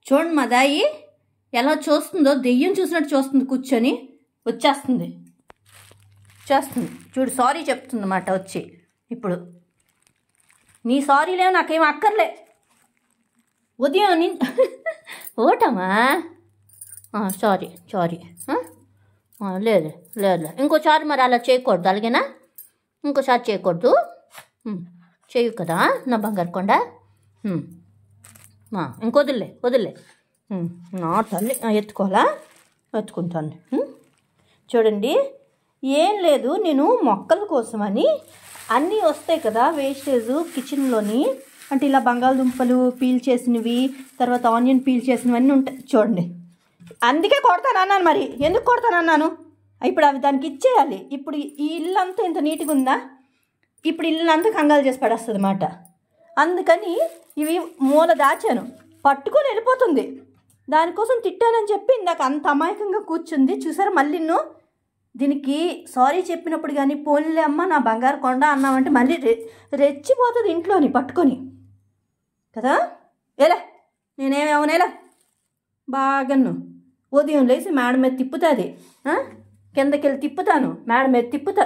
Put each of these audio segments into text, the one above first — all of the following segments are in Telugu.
చూడండి మా దాయి ఎలా చూస్తుందో, దెయ్యం చూసినట్టు చూస్తుంది, కూర్చొని వచ్చేస్తుంది. చూడు, సారీ చెప్తుంది అన్నమాట వచ్చి. ఇప్పుడు నీ సారీలేమో నాకేం అక్కర్లే. ఉదయం ఓటమా? సారీ లేదు, ఇంకోసారి మరి అలా చేయకూడదు, అలాగేనా? ఇంకోసారి చేయకూడదు. చేయు కదా నా బంగారు కొండ. ఇంకొదిలే నా తల్లి. ఎత్తుకుంటాను. చూడండి, ఏం లేదు, నేను మొక్కల కోసమని అన్నీ వస్తాయి కదా వేస్టేజ్ కిచెన్లోని, అంటే ఇలా బంగాళదుంపలు పీల్ చేసినవి, తర్వాత ఆనియన్ పీల్ చేసినవన్నీ ఉంటాయి చూడండి. అందుకే కొడతానన్నాను. మరి ఎందుకు కొడతానన్నాను? ఇప్పుడు అవి దానికి ఇచ్చేయాలి. ఇప్పుడు ఈ ఇల్లు అంతా ఇంత నీట్గా ఉందా, ఇప్పుడు ఇల్లు అంతా కంగాలు చేసి పడేస్తుంది అన్నమాట. అందుకని ఇవి మూల దాచాను, పట్టుకొని వెళ్ళిపోతుంది. దానికోసం తిట్టానని చెప్పి ఇందాక అంత అమాయకంగా కూర్చుంది. చూసారా, మళ్ళీ దీనికి సారీ చెప్పినప్పుడు కానీ పోన్లే అమ్మ నా బంగారు కొండ అన్నామంటే మళ్ళీ రెచ్చిపోతుంది ఇంట్లోని పట్టుకొని కదా. ఎలా నేనేమేమోనేలా బాగాను ఉదయం లేచి మేడ మీద తిప్పుతుంది, కిందకి వెళ్ళి తిప్పుతాను, మేడ మీద తిప్పుతా.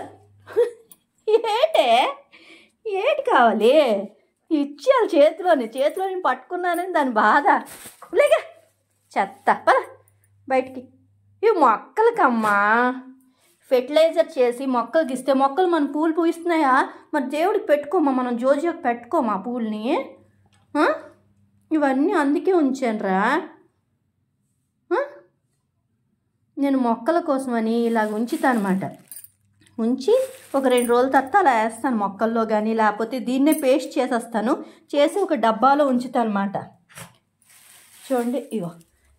ఏటి కావాలి? ఇచ్చేయాలి చేతిలోని పట్టుకున్నానని దాని బాధ. లేక చెత్త పద బయటికి. ఇవి మొక్కలకమ్మా ఫెర్టిలైజర్ చేసి మొక్కలకి ఇస్తే మొక్కలు మన పూలు పూయిస్తున్నాయా? మరి దేవుడికి పెట్టుకోమా, మనం జోజియాకి పెట్టుకోమా పూల్ని? ఇవన్నీ అందుకే ఉంచానురా. నేను మొక్కల కోసమని ఇలాగ ఉంచుతాను అన్నమాట. ఉంచి ఒక 2 రోజుల తర్వాత అలా వేస్తాను మొక్కల్లో కానీ, లేకపోతే దీన్నే పేస్ట్ చేసేస్తాను, చేసి ఒక డబ్బాలో ఉంచుతాను అన్నమాట. చూడండి, ఇగో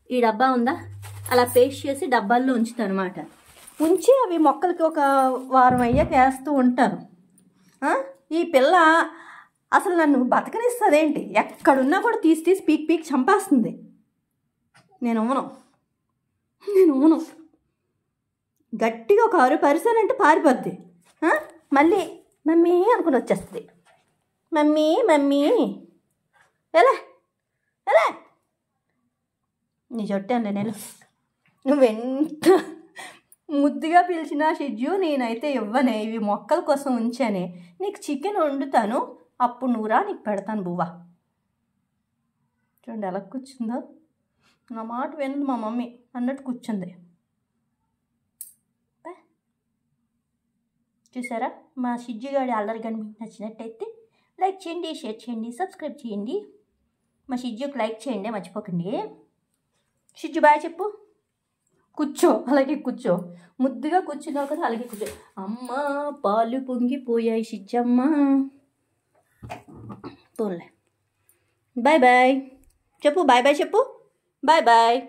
ఈ డబ్బా ఉందా, అలా పేస్ట్ చేసి డబ్బాల్లో ఉంచుతాను అన్నమాట. ఉంచి అవి మొక్కలకి ఒక వారం అయ్యాక వేస్తూ ఉంటాను. ఈ పిల్ల అసలు నన్ను బతకనిస్తుందేంటి? ఎక్కడున్నా కూడా తీసి పీక్ చంపేస్తుంది. నేను ఉమ్మను. గట్టిగా ఒక 6 పరిసానంటే పారిపోద్ది. మళ్ళీ మమ్మీ అనుకుని వచ్చేస్తుంది. మమ్మీ ఎలా నీ చొట్టానులే నేను. నువ్వెంత ముద్దుగా పిలిచిన షిజ్జు నేనైతే ఇవ్వనే, ఇవి మొక్కల కోసం ఉంచానే. నీకు చికెన్ వండుతాను, అప్పుడు నువ్వురా, నీకు పెడతాను బువ్వా. చూడండి ఎలా కూర్చుందో, నా మాట వినదు మా మమ్మీ అన్నట్టు కూర్చుంది. చూసారా మా షిజ్జు గాడి అల్లరి కానీ మీకు నచ్చినట్టయితే లైక్ చేయండి, షేర్ చేయండి, సబ్స్క్రైబ్ చేయండి. మా షిజ్జుకి లైక్ చేయండి మర్చిపోకండి. షిజ్జు బాయ్ చెప్పు. అలాగే కూర్చో, ముద్దుగా కూర్చున్నావు కదా, అలాగే కూర్చో. అమ్మ పాలు పొంగిపోయాయి షిజ్జమ్మ. పోన్లే, బాయ్ చెప్పు, బాయ్ చెప్పు, బాయ్.